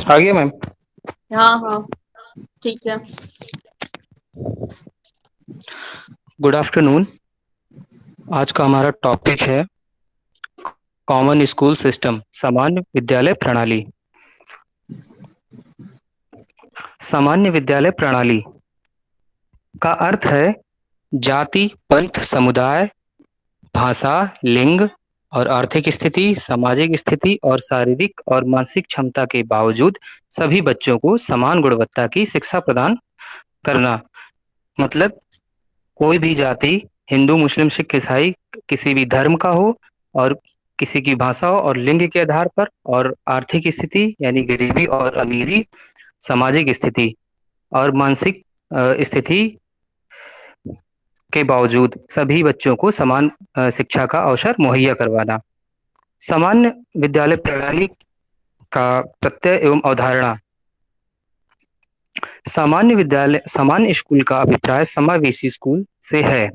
आ गया मैम। हाँ हाँ, ठीक है। Good afternoon. आज का हमारा टॉपिक है कॉमन स्कूल सिस्टम, सामान्य विद्यालय प्रणाली। सामान्य विद्यालय प्रणाली का अर्थ है जाति, पंथ, समुदाय, भाषा, लिंग और आर्थिक स्थिति, सामाजिक स्थिति और शारीरिक और मानसिक क्षमता के बावजूद सभी बच्चों को समान गुणवत्ता की शिक्षा प्रदान करना। मतलब कोई भी जाति, हिंदू, मुस्लिम, सिख, ईसाई, किसी भी धर्म का हो और किसी की भाषा हो और लिंग के आधार पर और आर्थिक स्थिति यानी गरीबी और अमीरी, सामाजिक स्थिति और मानसिक स्थिति के बावजूद सभी बच्चों को समान शिक्षा का अवसर मुहैया करवाना। सामान्य विद्यालय प्रणाली का प्रत्यय एवं अवधारणा। सामान्य स्कूल का अभिप्राय समावेशी स्कूल से है,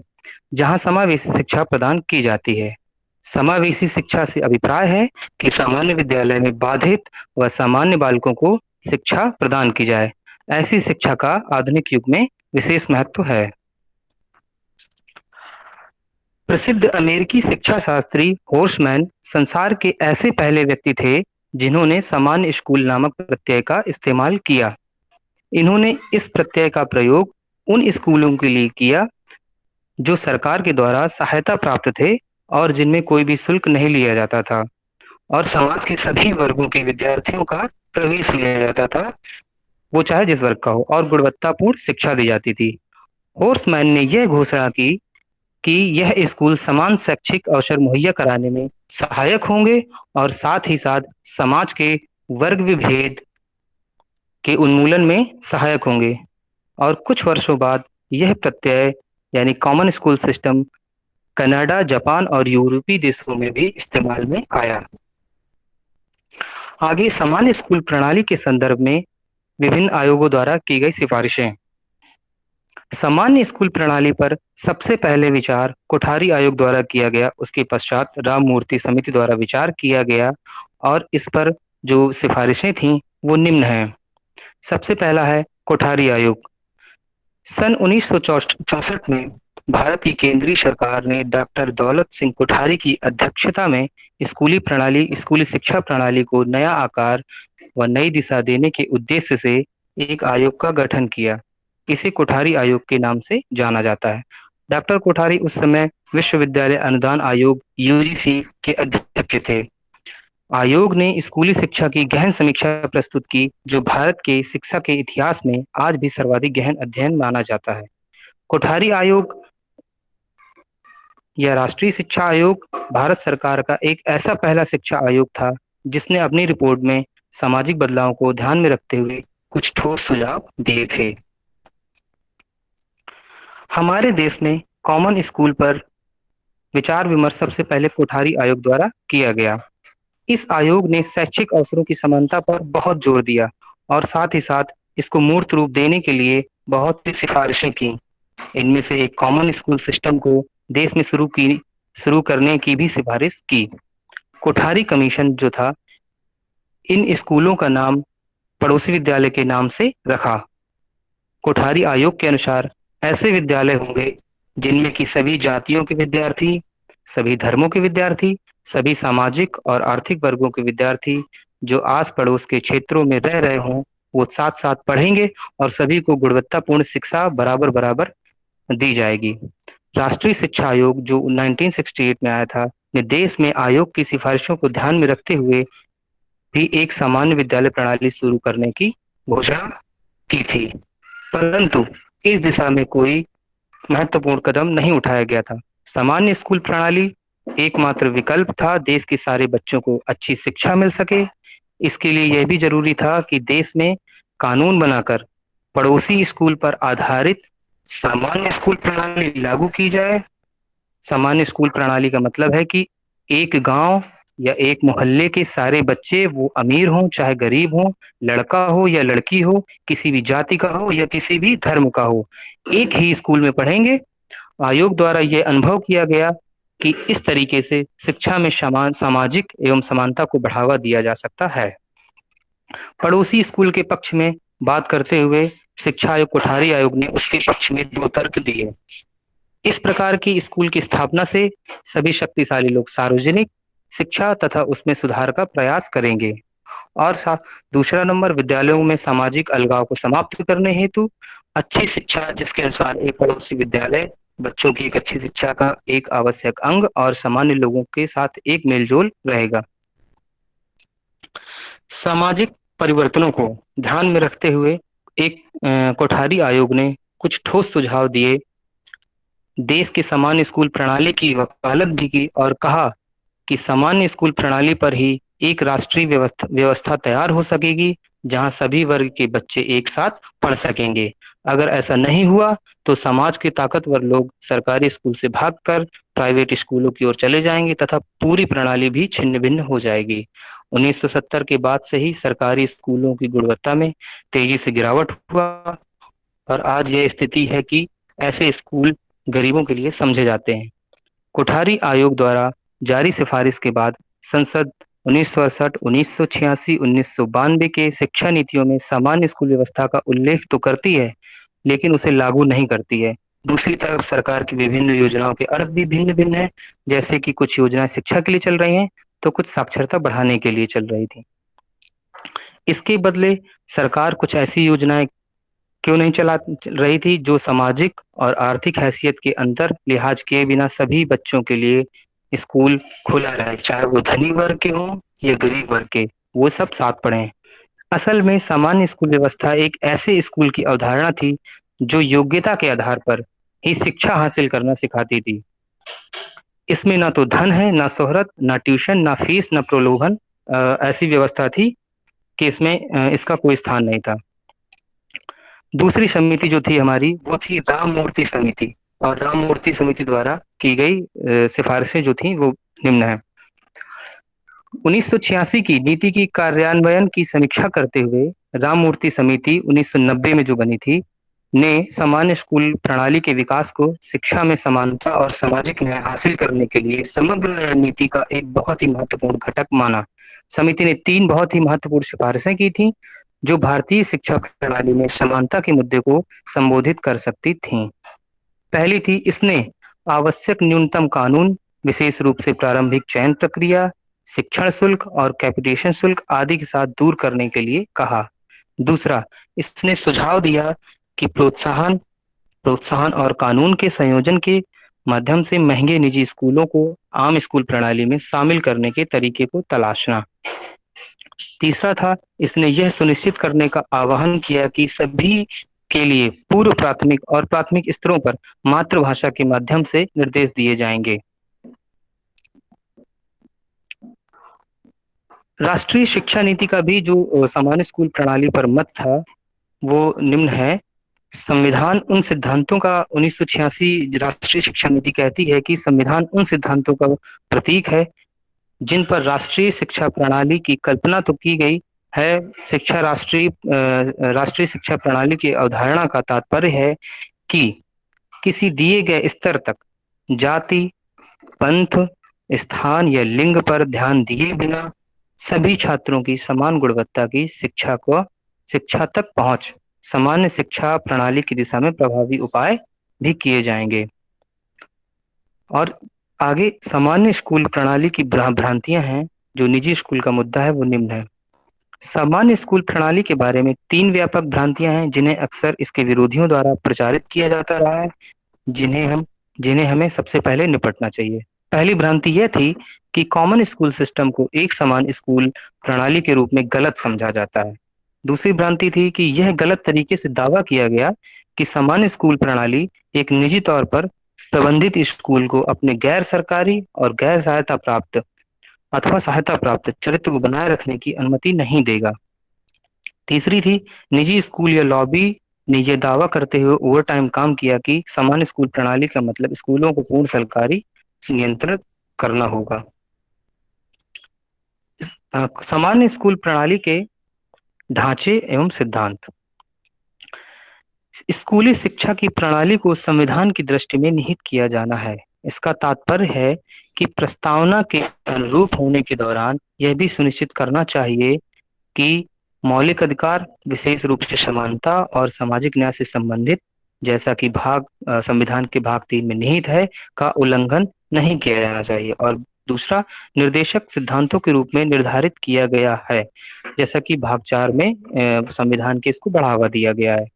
जहां समावेशी शिक्षा प्रदान की जाती है। समावेशी शिक्षा से अभिप्राय है कि सामान्य विद्यालय में बाधित व सामान्य बालकों को शिक्षा प्रदान की जाए। ऐसी शिक्षा का आधुनिक युग में विशेष महत्व है। प्रसिद्ध अमेरिकी शिक्षा शास्त्री होर्समैन संसार के ऐसे पहले व्यक्ति थे जिन्होंने सामान्य स्कूल नामक प्रत्यय का इस्तेमाल किया। इन्होंने इस प्रत्यय का प्रयोग उन स्कूलों के लिए किया जो सरकार के द्वारा सहायता प्राप्त थे और जिनमें कोई भी शुल्क नहीं लिया जाता था और समाज के सभी वर्गों के विद्यार्थियों का प्रवेश लिया जाता था, वो चाहे जिस वर्ग का हो, और गुणवत्तापूर्ण शिक्षा दी जाती थी। होर्समैन ने यह घोषणा की कि यह स्कूल समान शैक्षिक अवसर मुहैया कराने में सहायक होंगे और साथ ही साथ समाज के वर्ग विभेद के उन्मूलन में सहायक होंगे। और कुछ वर्षों बाद यह प्रत्यय यानी common school system Canada, Japan और यूरोपीय देशों में भी इस्तेमाल में आया। आगे सामान्य स्कूल प्रणाली के संदर्भ में विभिन्न आयोगों द्वारा की गई सिफारिशें। सामान्य स्कूल प्रणाली पर सबसे पहले विचार कोठारी आयोग द्वारा किया गया, उसके पश्चात राममूर्ति समिति द्वारा विचार किया गया और इस पर जो सिफारिशें थीं वो निम्न हैं। सबसे पहला है कोठारी आयोग। सन 1964 में भारत की केंद्रीय सरकार ने डॉक्टर दौलत सिंह कोठारी की अध्यक्षता में स्कूली शिक्षा प्रणाली को नया आकार व नई दिशा देने के उद्देश्य से एक आयोग का गठन किया। इसे कोठारी आयोग के नाम से जाना जाता है। डॉक्टर कोठारी उस समय विश्वविद्यालय अनुदान आयोग यूजीसी के अध्यक्ष थे। आयोग ने स्कूली शिक्षा की गहन समीक्षा प्रस्तुत की, जो भारत के शिक्षा के इतिहास में आज भी सर्वाधिक गहन अध्ययन माना जाता है। कोठारी आयोग या राष्ट्रीय शिक्षा आयोग भारत सरकार का एक ऐसा पहला शिक्षा आयोग था जिसने अपनी रिपोर्ट में सामाजिक बदलाव को ध्यान में रखते हुए कुछ ठोस सुझाव दिए थे। हमारे देश में कॉमन स्कूल पर विचार विमर्श सबसे पहले कोठारी आयोग द्वारा किया गया। इस आयोग ने शैक्षिक अवसरों की समानता पर बहुत जोर दिया और साथ ही साथ इसको मूर्त रूप देने के लिए बहुत सी सिफारिशें की। इनमें से एक कॉमन स्कूल सिस्टम को देश में शुरू करने की भी सिफारिश की। कोठारी कमीशन जो था, इन स्कूलों का नाम पड़ोसी विद्यालय के नाम से रखा। कोठारी आयोग के अनुसार ऐसे विद्यालय होंगे जिनमें की सभी जातियों के विद्यार्थी, सभी धर्मों के विद्यार्थी, सभी सामाजिक और आर्थिक वर्गों के विद्यार्थी जो आस पड़ोस के क्षेत्रों में रह रहे हों, वो साथ साथ पढ़ेंगे और सभी को गुणवत्तापूर्ण शिक्षा बराबर बराबर दी जाएगी। राष्ट्रीय शिक्षा आयोग जो 1968 में आया था, ने देश में आयोग की सिफारिशों को ध्यान में रखते हुए भी एक सामान्य विद्यालय प्रणाली शुरू करने की घोषणा की थी, परंतु इस दिशा में कोई महत्वपूर्ण कदम नहीं उठाया गया था। सामान्य स्कूल प्रणाली एकमात्र विकल्प था देश के सारे बच्चों को अच्छी शिक्षा मिल सके। इसके लिए यह भी जरूरी था कि देश में कानून बनाकर पड़ोसी स्कूल पर आधारित सामान्य स्कूल प्रणाली लागू की जाए। सामान्य स्कूल प्रणाली का मतलब है कि एक गांव या एक मोहल्ले के सारे बच्चे, वो अमीर हों चाहे गरीब हों, लड़का हो या लड़की हो, किसी भी जाति का हो या किसी भी धर्म का हो, एक ही स्कूल में पढ़ेंगे। आयोग द्वारा यह अनुभव किया गया कि इस तरीके से शिक्षा में सामाजिक एवं समानता को बढ़ावा दिया जा सकता है। पड़ोसी स्कूल के पक्ष में बात करते हुए शिक्षा आयोग कोठारी आयोग ने उसके पक्ष में दो तर्क दिए। इस प्रकार की स्कूल की स्थापना से सभी शक्तिशाली लोग सार्वजनिक शिक्षा तथा उसमें सुधार का प्रयास करेंगे। और दूसरा नंबर, विद्यालयों में सामाजिक अलगाव को समाप्त करने हेतु अच्छी शिक्षा, जिसके अनुसार एक पड़ोसी विद्यालय बच्चों की एक अच्छी शिक्षा का एक आवश्यक अंग और सामान्य लोगों के साथ एक मेलजोल रहेगा। सामाजिक परिवर्तनों को ध्यान में रखते हुए एक कोठारी आयोग ने कुछ ठोस सुझाव दिए। देश के सामान्य स्कूल प्रणाली की वकालत भी की और कहा कि सामान्य स्कूल प्रणाली पर ही एक राष्ट्रीय व्यवस्था तैयार हो सकेगी, जहां सभी वर्ग के बच्चे एक साथ पढ़ सकेंगे। अगर ऐसा नहीं हुआ तो समाज के ताकतवर लोग सरकारी स्कूल से भागकर प्राइवेट स्कूलों की ओर चले जाएंगे तथा पूरी प्रणाली भी छिन्न भिन्न हो जाएगी। 1970 के बाद से ही सरकारी स्कूलों की गुणवत्ता में तेजी से गिरावट हुआ और आज यह स्थिति है कि ऐसे स्कूल गरीबों के लिए समझे जाते हैं। कोठारी आयोग द्वारा जारी सिफारिश के बाद संसद 1968, 1986, 1992 के शिक्षा नीतियों में सामान्य स्कूल व्यवस्था का उल्लेख तो करती है, लेकिन उसे लागू नहीं करती है। दूसरी तरफ सरकार की विभिन्न योजनाओं के अर्थ भी भिन्न भिन्न है, जैसे कि कुछ योजनाएं शिक्षा के लिए चल रही हैं तो कुछ साक्षरता बढ़ाने के लिए चल रही थी। इसके बदले सरकार कुछ ऐसी योजनाएं क्यों नहीं चला रही थी जो सामाजिक और आर्थिक हैसियत के अंतर लिहाज किए बिना सभी बच्चों के लिए स्कूल खुला रहे, चाहे वो धनी वर्ग के हों या गरीब वर्ग के, वो सब साथ पढ़ें। असल में सामान्य स्कूल व्यवस्था एक ऐसे स्कूल की अवधारणा थी जो योग्यता के आधार पर ही शिक्षा हासिल करना सिखाती थी। इसमें ना तो धन है, ना शोहरत, ना ट्यूशन, ना फीस, ना प्रलोभन। ऐसी व्यवस्था थी कि इसमें इसका कोई स्थान नहीं था। दूसरी समिति जो थी हमारी, वो थी राम मूर्ति समिति, और राम मूर्ति समिति द्वारा की गई सिफारिशें जो थी वो निम्न है। 1986 की नीति की कार्यान्वयन की समीक्षा करते हुए राम मूर्ति समिति 1990 में जो बनी थी, ने सामान्य स्कूल प्रणाली के विकास को शिक्षा में समानता और सामाजिक न्याय हासिल करने के लिए समग्र रणनीति का एक बहुत ही महत्वपूर्ण घटक माना। समिति ने 3 बहुत ही महत्वपूर्ण सिफारिशें की थी जो भारतीय शिक्षा प्रणाली में समानता के मुद्दे को संबोधित कर सकती थीं। पहली थी, इसने आवश्यक न्यूनतम कानून, विशेष रूप से प्रारंभिक चयन प्रक्रिया, शिक्षण शुल्क और कैपिटेशन शुल्क आदि के साथ दूर करने के लिए कहा। दूसरा, इसने सुझाव दिया कि प्रोत्साहन प्रोत्साहन और कानून के संयोजन के माध्यम से महंगे निजी स्कूलों को आम स्कूल प्रणाली में शामिल करने के तरीके को तलाशना। तीसरा था, इसने यह सुनिश्चित करने का आह्वान किया कि सभी के लिए पूर्व प्राथमिक और प्राथमिक स्तरों पर मातृभाषा के माध्यम से निर्देश दिए जाएंगे। राष्ट्रीय शिक्षा नीति का भी जो सामान्य स्कूल प्रणाली पर मत था वो निम्न है। संविधान उन सिद्धांतों का 1986 राष्ट्रीय शिक्षा नीति कहती है कि संविधान उन सिद्धांतों का प्रतीक है जिन पर राष्ट्रीय शिक्षा प्रणाली की कल्पना तो की गई है। राष्ट्रीय शिक्षा प्रणाली की अवधारणा का तात्पर्य है कि किसी दिए गए स्तर तक जाति, पंथ, स्थान या लिंग पर ध्यान दिए बिना सभी छात्रों की समान गुणवत्ता की शिक्षा तक पहुंच सामान्य शिक्षा प्रणाली की दिशा में प्रभावी उपाय भी किए जाएंगे। और आगे सामान्य स्कूल प्रणाली की भ्रांतियां हैं, जो निजी स्कूल का मुद्दा है वो निम्न है। सामान्य स्कूल प्रणाली के बारे में 3 व्यापक भ्रांतियां हैं जिन्हें अक्सर इसके विरोधियों द्वारा प्रचारित किया जाता रहा है, जिन्हें हमें सबसे पहले निपटना चाहिए। पहली भ्रांति यह थी कि कॉमन स्कूल सिस्टम को एक समान स्कूल प्रणाली के रूप में गलत समझा जाता है। दूसरी भ्रांति थी कि यह गलत तरीके से दावा किया गया कि सामान्य स्कूल प्रणाली एक निजी तौर पर प्रबंधित स्कूल को अपने गैर सरकारी और गैर सहायता प्राप्त चरित्र को बनाए रखने की अनुमति नहीं देगा। तीसरी थी, निजी स्कूल या लॉबी ने यह दावा करते हुए ओवरटाइम काम किया कि सामान्य स्कूल प्रणाली का मतलब स्कूलों को पूर्ण सरकारी नियंत्रित करना होगा। सामान्य स्कूल प्रणाली के ढांचे एवं सिद्धांत। स्कूली शिक्षा की प्रणाली को संविधान की दृष्टि में निहित किया जाना है। इसका तात्पर्य है कि प्रस्तावना के अनुरूप होने के दौरान यह भी सुनिश्चित करना चाहिए कि मौलिक अधिकार विशेष रूप से समानता और सामाजिक न्याय से संबंधित, जैसा कि संविधान के भाग 3 में निहित है, का उल्लंघन नहीं किया जाना चाहिए। और दूसरा, निर्देशक सिद्धांतों के रूप में निर्धारित किया गया है, जैसा कि भाग 4 में संविधान के इसको बढ़ावा दिया गया है।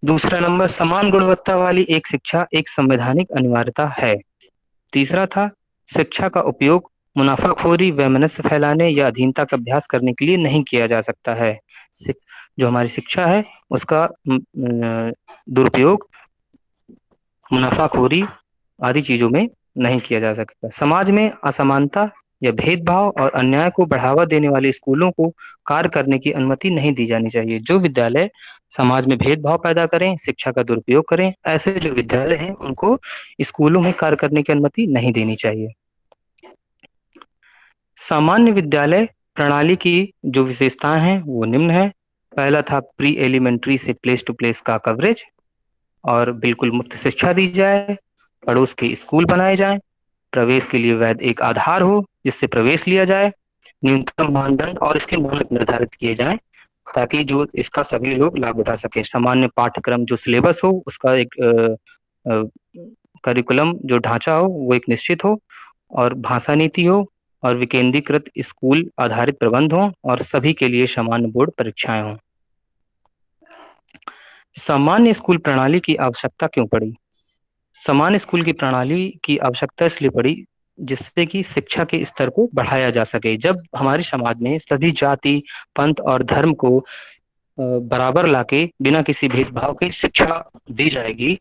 दूसरा नंबर, समान गुणवत्ता वाली एक शिक्षा एक संवैधानिक अनिवार्यता है। तीसरा था, शिक्षा का उपयोग मुनाफाखोरी, वैमनस्य फैलाने या अधीनता का अभ्यास करने के लिए नहीं किया जा सकता है। जो हमारी शिक्षा है उसका दुरुपयोग मुनाफाखोरी आदि चीजों में नहीं किया जा सकता। समाज में असमानता या भेदभाव और अन्याय को बढ़ावा देने वाले स्कूलों को कार्य करने की अनुमति नहीं दी जानी चाहिए। जो विद्यालय समाज में भेदभाव पैदा करें, शिक्षा का दुरुपयोग करें, ऐसे जो विद्यालय हैं उनको स्कूलों में कार्य करने की अनुमति नहीं देनी चाहिए। सामान्य विद्यालय प्रणाली की जो विशेषताएं हैं वो निम्न है। पहला था, प्री एलिमेंट्री से प्लेस टू प्लेस का कवरेज, और बिल्कुल मुफ्त शिक्षा दी जाए, पड़ोस के स्कूल बनाए जाएं, प्रवेश के लिए वैध एक आधार हो जिससे प्रवेश लिया जाए, न्यूनतम मानदंड और इसके मानक निर्धारित किए जाएं ताकि जो इसका सभी लोग लाभ उठा सके। सामान्य पाठ्यक्रम जो सिलेबस हो उसका एक करिकुलम जो ढांचा हो वो एक निश्चित हो, और भाषा नीति हो, और विकेंद्रीकृत स्कूल आधारित प्रबंध हो, और सभी के लिए समान बोर्ड परीक्षाएं हों। सामान्य स्कूल प्रणाली की आवश्यकता क्यों पड़ी? समान स्कूल की प्रणाली की आवश्यकता इसलिए पड़ी जिससे कि शिक्षा के स्तर को बढ़ाया जा सके। जब हमारे समाज में सभी जाति, पंथ और धर्म को बराबर लाके बिना किसी भेदभाव के शिक्षा दी जाएगी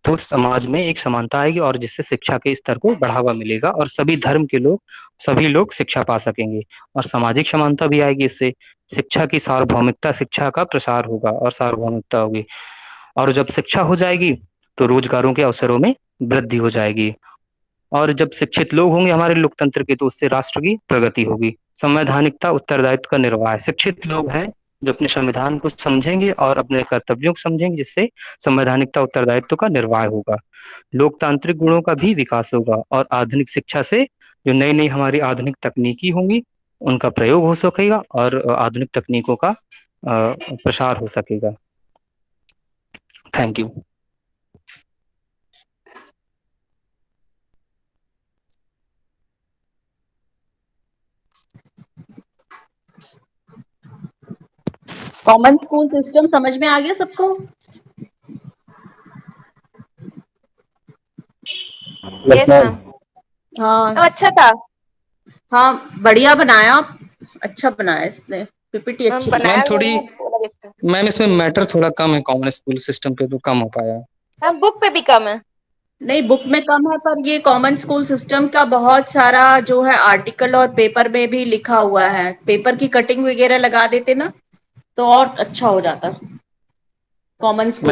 तो समाज में एक समानता आएगी, और जिससे शिक्षा के स्तर को बढ़ावा मिलेगा और सभी धर्म के लोग, सभी लोग शिक्षा पा सकेंगे, और सामाजिक समानता भी आएगी। इससे शिक्षा की सार्वभौमिकता, शिक्षा का प्रसार होगा और सार्वभौमिकता होगी, और जब शिक्षा हो जाएगी तो रोजगारों के अवसरों में वृद्धि हो जाएगी, और जब शिक्षित लोग होंगे हमारे लोकतंत्र के तो उससे राष्ट्र की प्रगति होगी। संवैधानिकता उत्तरदायित्व का निर्वाह, शिक्षित लोग हैं जो अपने संविधान को समझेंगे और अपने कर्तव्यों को समझेंगे, जिससे संवैधानिकता उत्तरदायित्व का निर्वाह होगा। लोकतांत्रिक गुणों का भी विकास होगा, और आधुनिक शिक्षा से जो नई नई हमारी आधुनिक तकनीकी होंगी उनका प्रयोग हो सकेगा, और आधुनिक तकनीकों का प्रसार हो सकेगा। Thank you. Common school system समझ में आ गया सबको? Yes ma'am. हाँ अच्छा था हाँ, बढ़िया बनाया, अच्छा बनाया इसने, पीपीटी मैम, अच्छी बनाया मैम लोगों थोड़ी, को लगे था। मैम इसमें मैटर थोड़ा कम है, कॉमन स्कूल सिस्टम पे तो कम हो पाया। मैम बुक पे भी कम है। नहीं, बुक में कम है, पर ये कॉमन स्कूल सिस्टम का बहुत सारा जो है आर्टिकल और पेपर में भी लिखा हुआ है। पेपर की कटिंग वगैरह लगा देते ना तो और अच्छा हो जाता कॉमन स्कूल।